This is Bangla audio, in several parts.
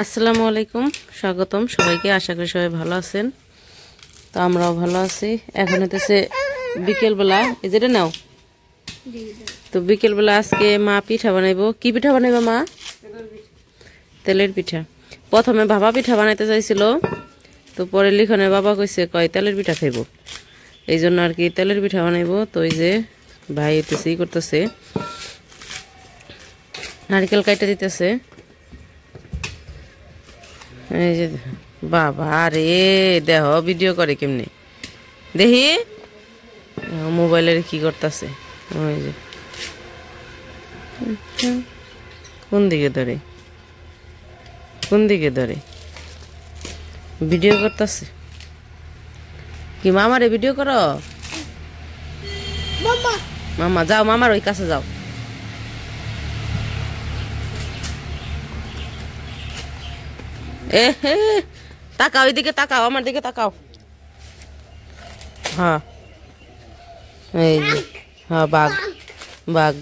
আসসালামু আলাইকুম, স্বাগতম সবাইকে। আশা করি সবাই ভালো আছেন। তো আমরাও ভালো আছি। এখন হতেছে বিকেলবেলা, এই যেটা নাও। তো বিকেলবেলা আজকে মা পিঠা বানাইবো। কি পিঠা বানাইবো মা? তেলের পিঠা। প্রথমে ভাপা পিঠা বানাইতে চাইছিল, তো পরে লিখনের বাবা কইছে কয় তেলের পিঠা খাইব, এই জন্য আর কি তেলের পিঠা বানাইবো। তো এই যে ভাই হইতেছে ই করতেছে, নারকেল কাইটা দিতেছে। এই যে বাবা রে, দেহ ভিডিও করে কেমনি দেখি, মোবাইলের কি করতেছে। ওই যে কোন দিকে ধরে ভিডিও করতেছে কি? মামারে ভিডিও করো? মামা যাও, মামার ওই কাছে যাও। তাকাও, এদিকে তাকাও, আমার দিকে তাকাও। হ্যাঁ এই যে, হ্যাঁ বাঘ বাঘ।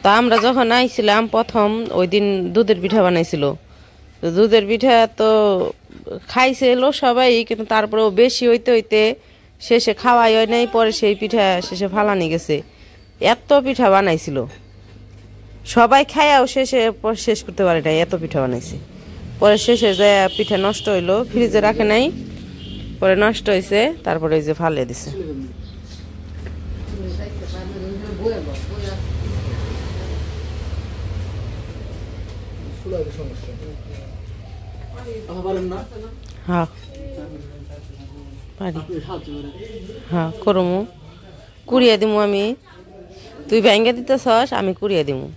তা আমরা যখন আইছিলাম প্রথম, ওই দিন দুধের পিঠা বানাইছিল। তো দুধের পিঠা তো খাইছিল সবাই, কিন্তু তারপরেও বেশি হইতে হইতে শেষে খাওয়াই হয় নাই। পরে সেই পিঠা শেষে ফালানি গেছে। এত পিঠা বানাইছিল, সবাই খায়াও শেষ করতে পারে নাই, এত পিঠা বানাইছে। পরে শেষে যে পিঠা নষ্ট হইলো, ফ্রিজে রাখে নাই, পরে নষ্ট হয়েছে, তারপরে এই যে ফালিয়ে দিছে। হ্যাঁ পারি, হ্যাঁ করমু, কুড়িয়ে দিমু আমি। তুই ভেঙ্গে দিতেছস, আমি কুড়িয়ে দিমু।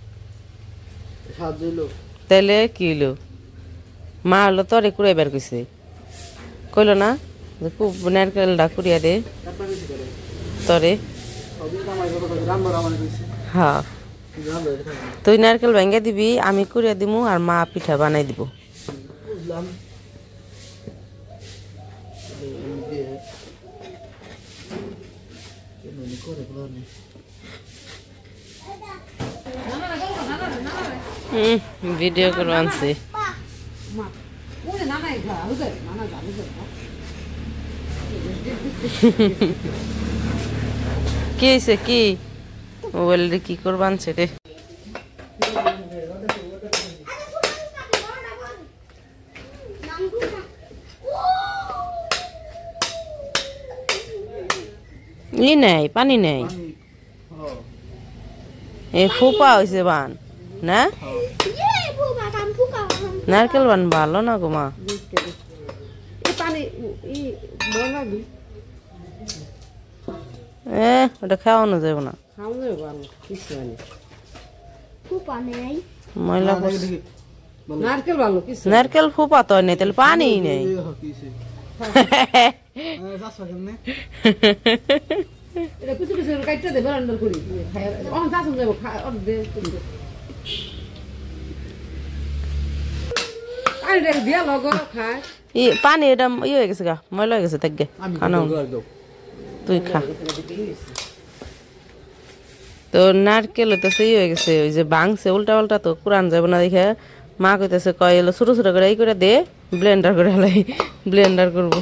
তাইলে কি হইলো? মা হলো তরে কুড়াই বের কইছে, কইল না যে খুব নারকেলটা কুড়িয়ে দে তরে। হ্যাঁ তুই নারকেল ভেঙ্গে দিবি, আমি কুড়িয়ে দিমু, আর মা পিঠা বানাই দিব। ভিডিও করে আনছি। কি হয়েছে? কি মোবাইল কি করবো আনছে রে? ই নেই, পানি নেই, এ ফুপা হয়েছে বান না, নারকেল বান ভালো না গো মা। ওটা খাওয়ানো যাবে না, নারকেল ফুপা তো নেই, তাহলে পানি নেই। পানি এটা ইয়ে হয়ে গেছে গা, ময়লা হয়ে গেছে, দেখবে খানো, তুই খা। তো নারকেল হইতেছে ই হয়ে গেছে, ওই যে ভাঙছে উল্টা উল্টা, তো কুরান যাবো না দেখে মা কইতেছে কয় এলো ছোট ছোট করে এই করে দে, ব্লেন্ডার করে হেলাই, ব্লেন্ডার করবো।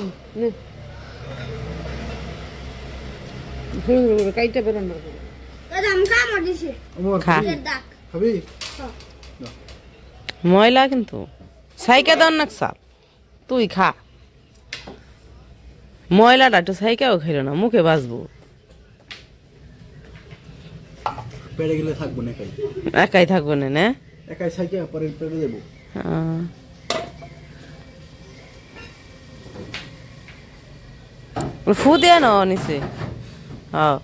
ময়লা কিন্তু সাইকা দেন না সাপ, তুই খা। ময়লাটা একটু সাইকাও খাইল না, মুখে বাঁচবো। একাই থাকবো না, একাই সাইকা পরে পেড়ে দেবো। ফু দেয়া না নিচে। হ্যাঁ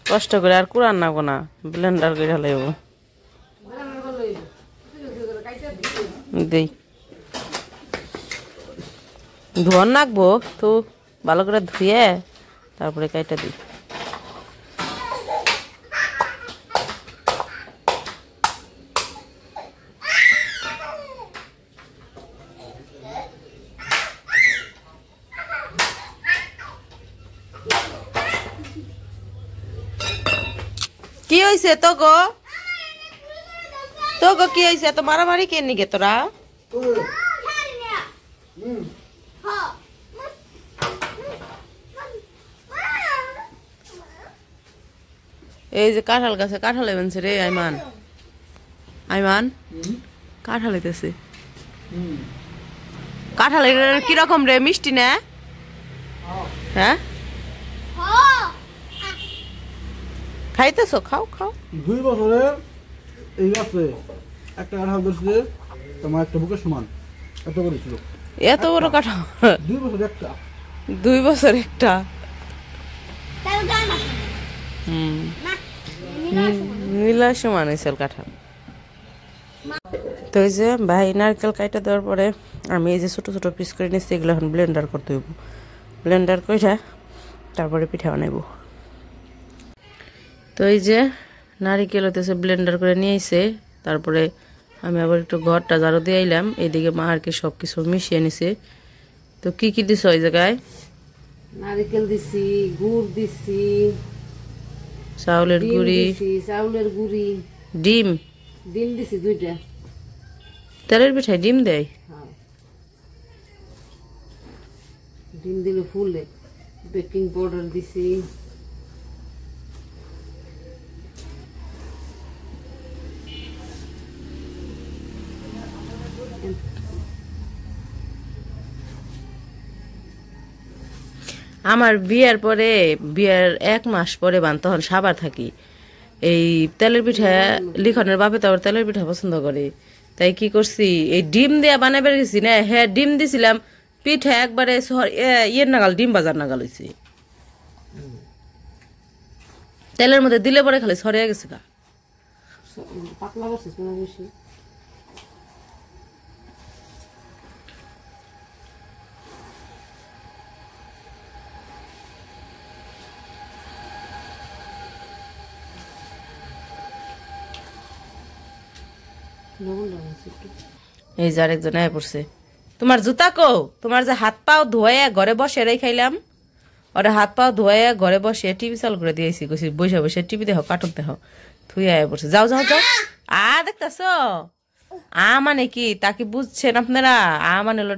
কষ্ট করে আর কুড়ান নাগো না, ব্লেন্ডার করে ঢালাইব। দেই ধোয়ার নাকবো তো, ভালো করে ধুয়ে তারপরে কাইটা দিই। কি হইছে তোগো কি হইছে এত মারামারি কে নিগে তোরা এই যে কাঁঠাল গাছে কাঁঠাল এবেনছে রে আইমান কাঁঠাল হইতেছে কাঁঠাল কিরকম রে মিষ্টি না হ্যাঁ খাইতেছো খাও 2 বছরে এই গাছে একটা কাঁঠাল ধরছে তোমার একটা বুকের সমান এত করেছিল এত বড় কাঁঠাল 2 বছর একটা 2 বছর একটা নীলার সমান হয়েছিল কাঁঠাল তো এই যে ভাই নারকেল কাইটা দেওয়ার পরে আমি এই যে ছোট ছোট পিস করে নিচ্ছি এগুলো এখন ব্লেন্ডার করতে হইব ব্লেন্ডার করে তারপরে পিঠা বানাইব তো এই যে নারিকেল হইতেছে ব্লেন্ডার করে নিয়ে এসে তারপরে আমি আবার একটু ঘরটা ঝাড়ু দিয়ে আইলাম এইদিকে মা আর কি সব কিছু মিশিয়ে নিছে তো কি কি দিছ ওই জায়গায় নারিকেল দিছি গুড় দিছি চাউলের গুড়ি ডিম দিছি 2টা তেলের পিঠায় ডিম দেয় ডিম দিলে ফুলে বেকিং পাউডার দিছি আমার বিয়ের 1 মাস পরে তখন সাবার থাকি এই তেলের পিঠা লিখনের বাপে তো আবার তেলের পিঠা পছন্দ করে তাই কি করছি এই ডিম দেয়া বানাবার গেছি না হ্যাঁ ডিম দিছিলাম পিঠা একবারে ইয়ের নাগাল ডিম বাজার নাগাল হয়েছে তেলের মধ্যে দিলে পরে খালি সরিয়ে গেছে গা পাতলা করছিস না বেশি এই যে আরেকজন আয় পড়ছে তোমার জুতা কো তোমার যে হাত পাও ধোয়া ঘরে বসে খাইলাম ওরা হাত পাও ধোয়া ঘরে বসে টিভি চালু করে দিয়েছি কইছি বসে বসে টিভি দেখো কার্টুন দেখো থুই আয় পড়ছে যাও দেখতেছ মানে কি তা কি বুঝছেন আপনারা মানে হলো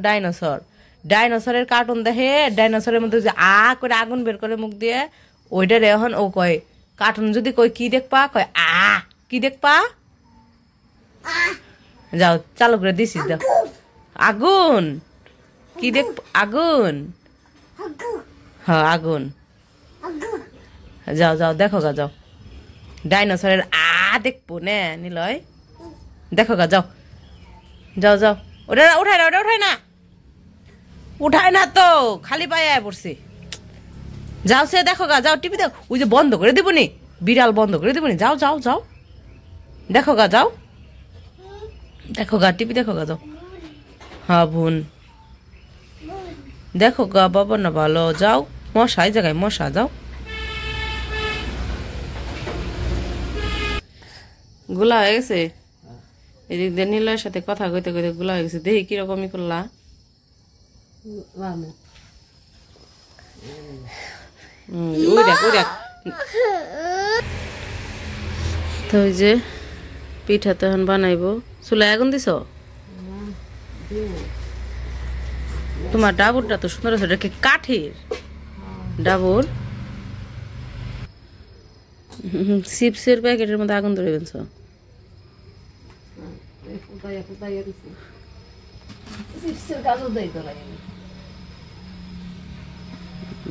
ডাইনোসরের কার্টুন দেখে ডাইনোসরের মধ্যে যে করে আগুন বের করে মুখ দিয়ে ওইটারে এখন ও কয় কার্টুন যদি কই কি দেখপা কয় কি দেখপা যাও চালু করে দিছি যাও আগুন কি দেখ আগুন হ্যাঁ আগুন যাও দেখো গা যাও ডাইনোসরের দেখবো নে নিলয় দেখো গা যাও ওটা উঠায় না তো খালি পায়ে আয় পড়ছে যাও সে দেখো গা যাও টিভি দেখো ওই যে বন্ধ করে দিবনি বিড়াল বন্ধ করে দিবনি যাও দেখো গা যাও দেখো গা টিভি দেখো গা যাও হ্যাঁ বোন দেখো গা বাবা না ভালো যাও মশা এই জায়গায় মশা যাও গুলা হয়ে গেছে এদিক দিয়ে নীলের সাথে কথা কইতে কইতে গুলা হয়ে গেছে দেখি কিরকমই করলা ওই দেখ তো ওই যে পিঠা তো এখন বানাইবো চুলায় আগুন দিছ তোমার ডাবুরটা তো সুন্দর আছে এটা কাঠের ডাবুর চিপসের প্যাকেটের মধ্যে আগুন ধরে গেছ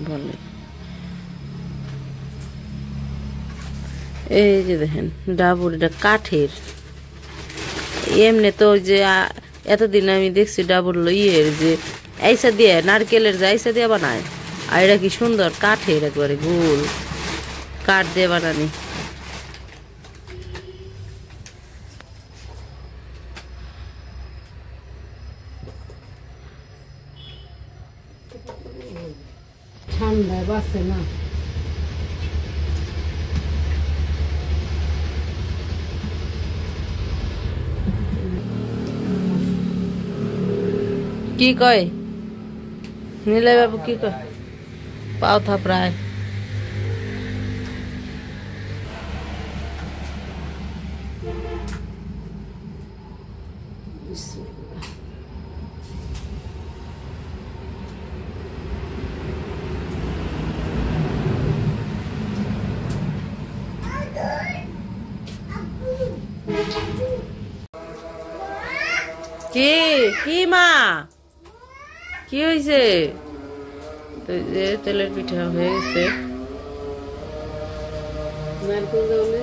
বলে এই যে দেখেন ডাবুর এটা কাঠের এমনি তো যে এতদিন আমি দেখছি ডাবুর ইয়ের যে আইসা দিয়ে নারকেলের যে আইসা দিয়ে বানায় আর এটা কি সুন্দর কাঠের একবারে গোল কাঠ দিয়ে বানানি ঠান্ডায় বাসে না কি কয় নীলাই বাবু কি কয় পাও থাপড়ায় বিসমিল্লাহ। কি কি মা কি হয়েছে? তো এই যে তেলের পিঠা হয়ে গেছে। নারকেল দাও না।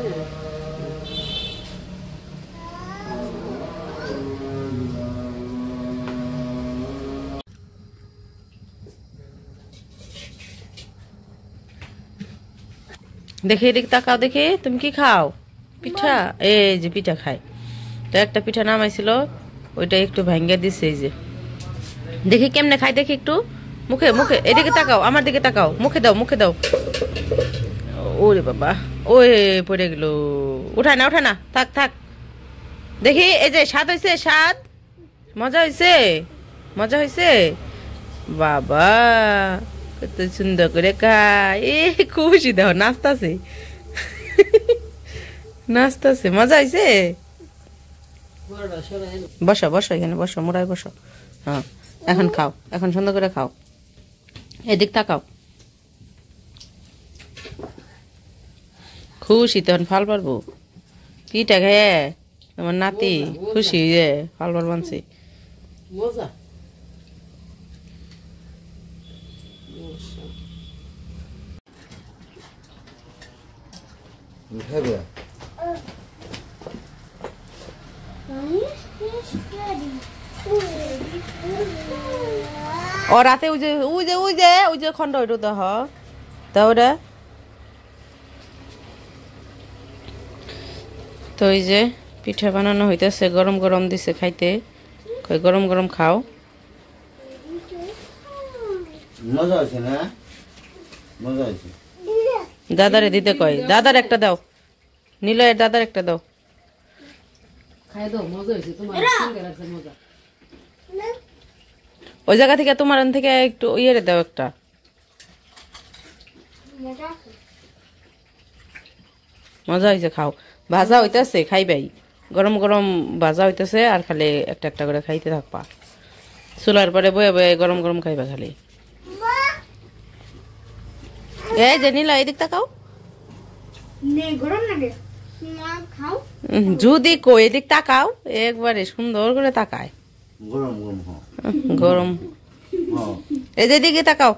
দেখে এদিকে তাকাও, দেখে তুমি কি খাও? পিঠা। এই যে পিঠা খায়। তো একটা পিঠা নামাইছিল, ওইটা একটু ভাঙ্গা দিছে। এই যে দেখি কেমনে খাই, দেখি একটু মুখে মুখে। এদিকে তাকাও, আমার দিকে তাকাও, মুখে দাও, মুখে দাও। ওরে বাবা, ওই পড়ে গেল। উঠায় না, উঠায় না, থাক থাক। দেখি এই যে স্বাদ হয়েছে, স্বাদ মজা হয়েছে, মজা হয়েছে। বাবা কত সুন্দর করে খায়। এ খুশি দাও, নাচতাছে নাচতাছে। মজা হয়েছে। বড়টা সরাই না। বসো বসো, এখানে বসো, মোড়ায় বসো। হ্যাঁ এখন খাও, এখন সুন্দর করে খাও। এদিক তাকাও। খুশি তখন ফাল পারবো পিঠা খেয়ে। আমার নাতি খুশি যে ফাল পার বানছি। মজা। খাবে ও রাতে ওই যে ওই যে ওই যে ওই যে খন্ড ওইটা দেখ তা ওটা। তো ওই যে পিঠা বানানো হইতেছে, গরম গরম দিছে খাইতে। কই গরম গরম খাও। মজা হয়েছে না? মজা হয়েছে। দাদারে দিতে কয়, দাদার একটা দাও, নিলয়ের দাদার একটা দাও। খাই দাও, মজা হয়েছে। তোমার সঙ্গে রাখছে মজা। ওই জায়গা থেকে তোমার ওখান থেকে একটু ইয়ে দাও একটা। মজা হয়েছে, খাও। ভাজা হইতেছে, খাইবাই। গরম গরম ভাজা হইতেছে, আর খালি একটা একটা করে খাইতে থাকবা। চুলার পরে বয়ে বয়ে গরম গরম খাইবা খালি। এই যে নিলা, এদিক তাকাও। যদি কই এদিক তাকাও, একবারে সুন্দর করে তাকায়। গরম গরম হ। গরম। হ্যাঁ। এই যে দিকে তাকাও।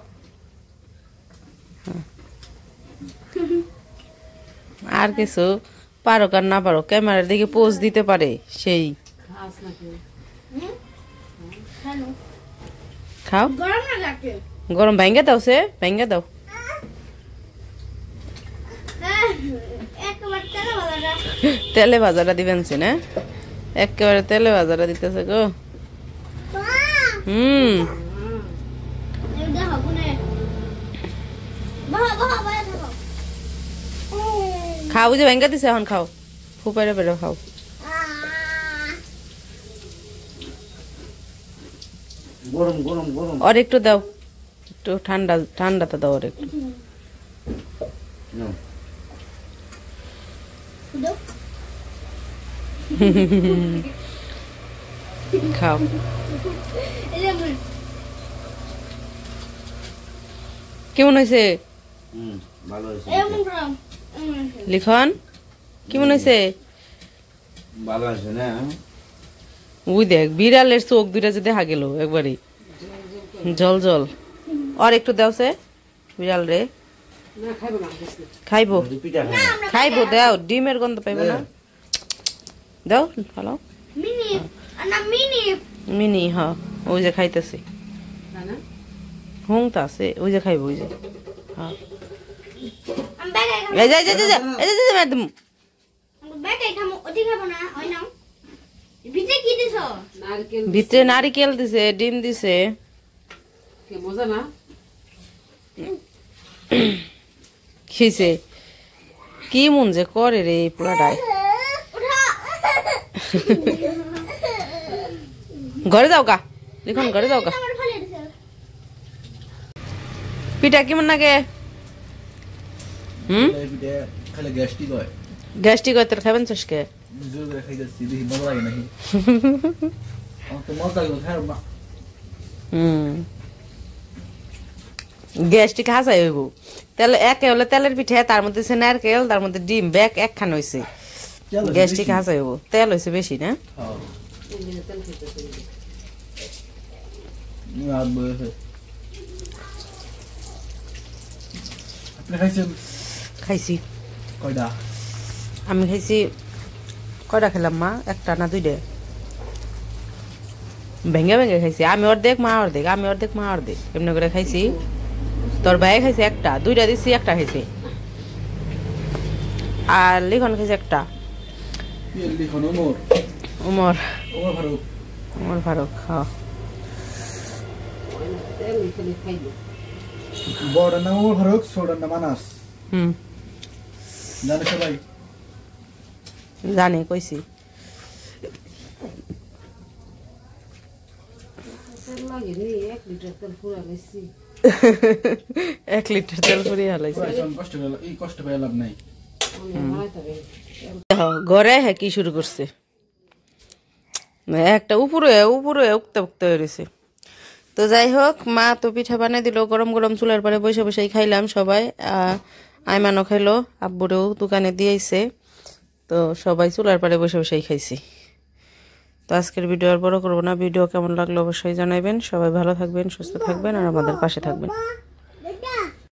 আর কিছু পারো আর না পারো, ক্যামেরার দিকে পোজ দিতে পারে সেই। খাস নাকি? খাও। গরম ভাঙ্গে দাও, সে ভাঙ্গে দাও। তেলে ভাজাটা দিবেন সে না, একেবারে তেলে ভাজাটা দিতেছে গো। হুম খাও, যে ভাঙ্গা দিছে এখন খাও, ফুপাইরে পেরে খাও। গরম গরম গরম। আর একটু দাও, একটু ঠান্ডা ঠান্ডাতে দাও আর একটু। নাও। খাও। কেমন হয়েছে ভালো হয়েছে। লিখন? কেমন হয়েছে? ভালো হয়েছে না? ওই দেখ বিড়ালের চোখ দুইটা যে দেখা গেল একবারে জল জল। আর একটু দাও সে বিড়াল রে। না খাইবো না, বুঝলি। খাইবো পিঠা খাই। খাইবো, দাও, ডিমের গন্ধ পাইবো না। দাও ভালো মিনি। হ ওই যে খাইতেছি, না না হুং তা আছে, ওই যে খাইবো, ওই যে। হ্যাঁ এই যে এই যে এই যে এই যে এই যে ম্যাডাম নারকেল ভিতরে নারিকেল দিছে, ডিম দিছে। কে মজা না? খেয়েছে কি মন যে করে রে এই পোলাটায়। ঘরে যাও গা, লিখন ঘরে যাও গা। পিঠা কেমন লাগে? পিঠা খালি গ্যাস্ট্রিক হয়। গ্যাস্ট্রিক হয় তোর, খাবেন চসকে? জোর করে খাইতেছি, দেখি ভালো লাগে নাকি। তো মজা গো খায় মা গ্যাস্ট্রিক হাসাই হইব তেল একে হলে তেলের পিঠে তার মধ্যে আছে নারকেল তার মধ্যে ডিম ব্যাগ একখান হয়েছে গ্যাস্ট্রিক হাসাই হইব তেল হয়েছে বেশি না আপনি খাইছেন খাইছি কয়টা আমি খাইছি কয়টা খেলাম মা একটা না দুইটা ভেঙে ভেঙে খাইছি আমি অর্ধেক মা অর্ধেক আমি অর্ধেক মা অর্ধেক এমনি করে খাইছি তোর ভাই খাইছে একটা দুইটা দিচ্ছি একটা খাইছে আর লিখন খাইছে একটা লিখন ওমর উমর ওমর ফারুক উমর ফারুক হ্যাঁ বড় নাম ওমর ফারুক ছোটর নাম আনাস জানে সবাই জানি কইছি এক লিটার তেল পুরিয়ে হালাইছে কষ্ট পেয়ে লাভ নাই ঘরে হ্যাঁ কি শুরু করছে একটা উপরে উপরে উক্তে উক্তে হয়েছে তো যাই হোক মা তো পিঠা বানিয়ে দিল গরম গরম চুলার পরে বসে বসেই খাইলাম সবাই আইমানও খাইলো আব্বুরেও দোকানে দিয়েছে তো সবাই চুলার পরে বসে বসেই খাইছি তো আজকের ভিডিও আর বড় করবো না ভিডিও কেমন লাগলো অবশ্যই জানাবেন সবাই ভালো থাকবেন সুস্থ থাকবেন আর আমাদের পাশে থাকবেন